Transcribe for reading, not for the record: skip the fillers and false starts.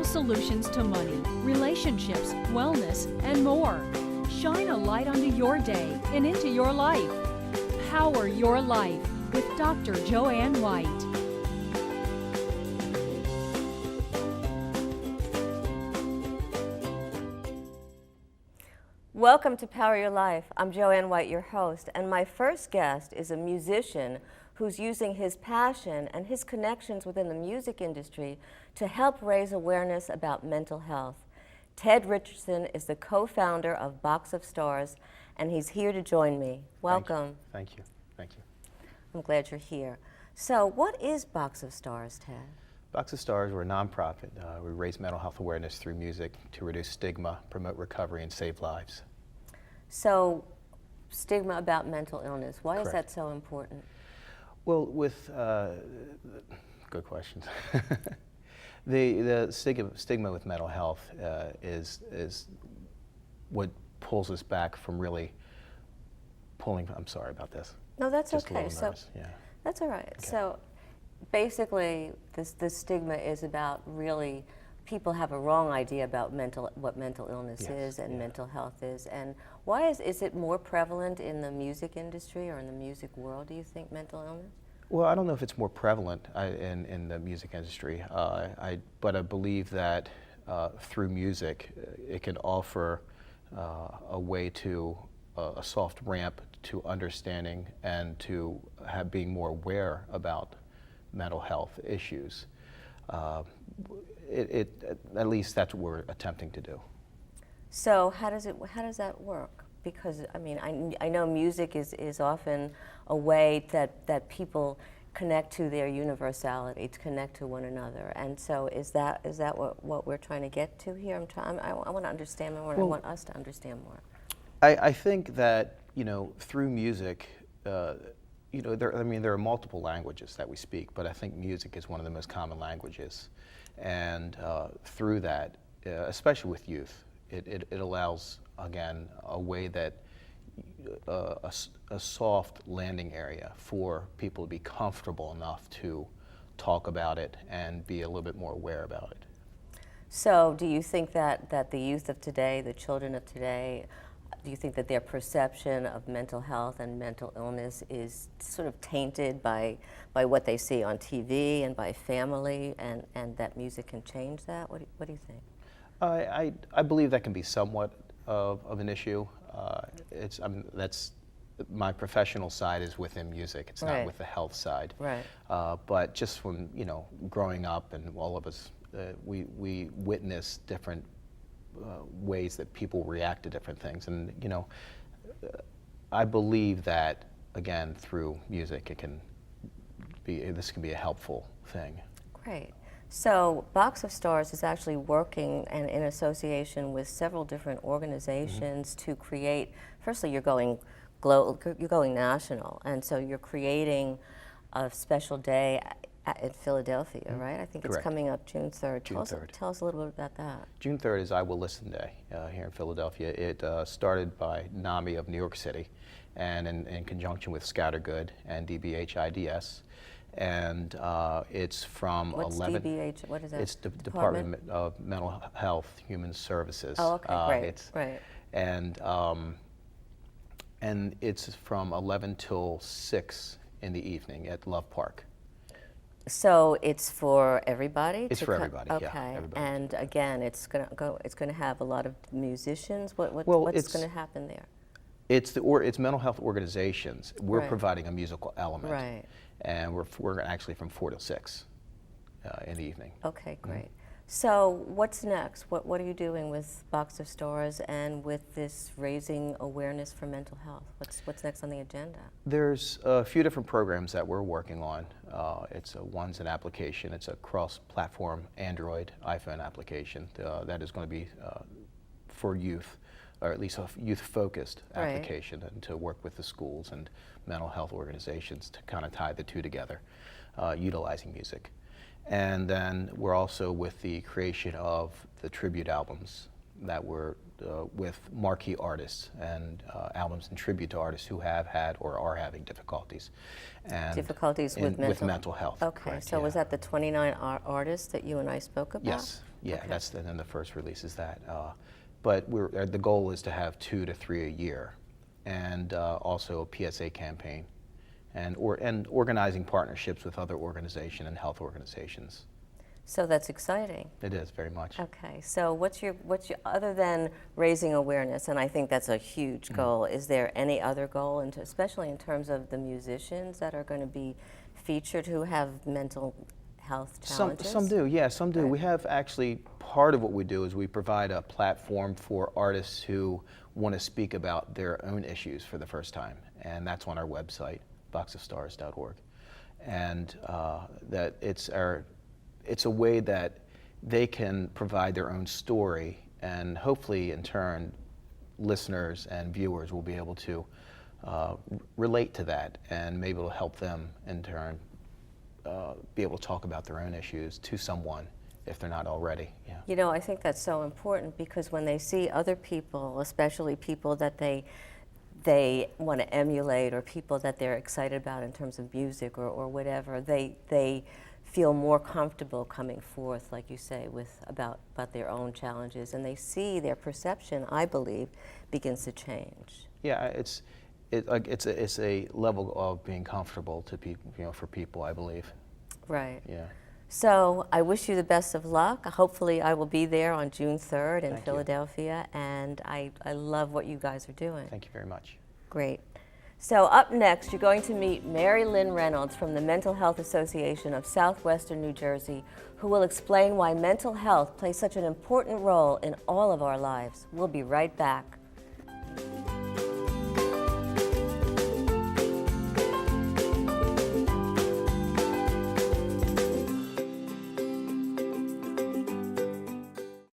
Natural solutions to money, relationships, wellness, and more. Shine a light onto your day and into your life. Power Your Life with Dr. Joanne White. Welcome to Power Your Life. I'm Joanne White, your host, and my first guest is a musician who's using his passion and his connections within the music industry to help raise awareness about mental health. Ted Richardson is the co-founder of Box of Stars, and he's here to join me. Welcome. Thank you. Thank you. I'm glad you're here. So what is Box of Stars, Ted? Box of Stars, we're a nonprofit. We raise mental health awareness through music to reduce stigma, promote recovery, and save lives. So, stigma about mental illness, why Correct. is that so important? Well, good questions. The stigma with mental health is what pulls us back from really I'm sorry about this. No, that's Just okay. A little nervous. Yeah. That's all right. Okay. So basically, this stigma is about really people have a wrong idea about what mental illness Yes, is and yeah. mental health is. And why is it more prevalent in the music industry or in the music world, do you think, mental illness? Well, I don't know if it's more prevalent in the music industry, but I believe that through music, it can offer a way to a soft ramp to understanding and to being more aware about mental health issues. At least that's what we're attempting to do. So how does that work? Because I mean, I know music is often a way that people connect to their universality, to connect to one another. And so is that what we're trying to get to here? I want to understand more. I want us to understand more. I think that, through music, there are multiple languages that we speak, but I think music is one of the most common languages. And through that, especially with youth, it allows, again, a way that a soft landing area for people to be comfortable enough to talk about it and be a little bit more aware about it. So do you think that the youth of today, the children of today, do you think that their perception of mental health and mental illness is sort of tainted by what they see on TV and by family, and that music can change that? What do you think? I believe that can be somewhat of an issue. That's my professional side is within music. It's Right. not with the health side. Right. But just from growing up, and all of us, we witness different ways that people react to different things, and I believe that again through music this can be a helpful thing. Great. So Box of Stars is actually working and in association with several different organizations to create. Firstly, you're going national, and so you're creating a special day in Philadelphia, right? I think Correct. It's coming up June 3rd. June 3rd. Tell us a little bit about that. June 3rd is I Will Listen Day here in Philadelphia. It started by NAMI of New York City, and in conjunction with Scattergood and DBHIDS. And it's from What's 11. DBH? What is that? It's the Department of Mental Health, Human Services. Oh, okay, great, right. And it's from 11 till 6 in the evening at Love Park. So it's for everybody? It's for everybody, okay. yeah. Everybody. And again, it's going to have a lot of musicians. What's going to happen there? It's mental health organizations. We're Right. providing a musical element. Right. And we're actually from 4 till 6 in the evening. Okay, great. So what's next? What are you doing with Box of Stars and with this raising awareness for mental health? What's next on the agenda? There's a few different programs that we're working on. One's an application. It's a cross-platform Android, iPhone application that is going to be for youth, or at least a youth-focused Right. application, and to work with the schools and mental health organizations to kind of tie the two together, utilizing music. And then we're also with the creation of the tribute albums that were with marquee artists and albums in tribute to artists who have had or are having difficulties. And Difficulties with with mental health. Okay, correct, so yeah. was that the 29 artists that you and I spoke about? Yes, Yeah, Okay. that's and then the first release is that. But the goal is to have 2 to 3 a year, and also a PSA campaign, and organizing partnerships with other organizations and health organizations. So that's exciting. It is very much. Okay, so what's your other than raising awareness, and I think that's a huge goal, is there any other goal, especially in terms of the musicians that are going to be featured who have mental health challenges? Some do, yeah, some do. Okay. We have actually, part of what we do is we provide a platform for artists who want to speak about their own issues for the first time, and that's on our website, boxofstars.org. And that it's a way that they can provide their own story, and hopefully in turn listeners and viewers will be able to relate to that, and maybe it'll help them in turn be able to talk about their own issues to someone if they're not already. Yeah. You know, I think that's so important, because when they see other people, especially people that they want to emulate, or people that they're excited about in terms of music or whatever, they feel more comfortable coming forth, like you say, about their own challenges, and they see their perception, I believe, begins to change. Yeah, it's a level of being comfortable to people, for people, I believe. Right. Yeah. So I wish you the best of luck. Hopefully I will be there on June 3rd in Thank you. Philadelphia, and I love what you guys are doing. Thank you very much. Great. So up next, you're going to meet Mary Lynn Reynolds from the Mental Health Association of Southwestern New Jersey, who will explain why mental health plays such an important role in all of our lives. We'll be right back.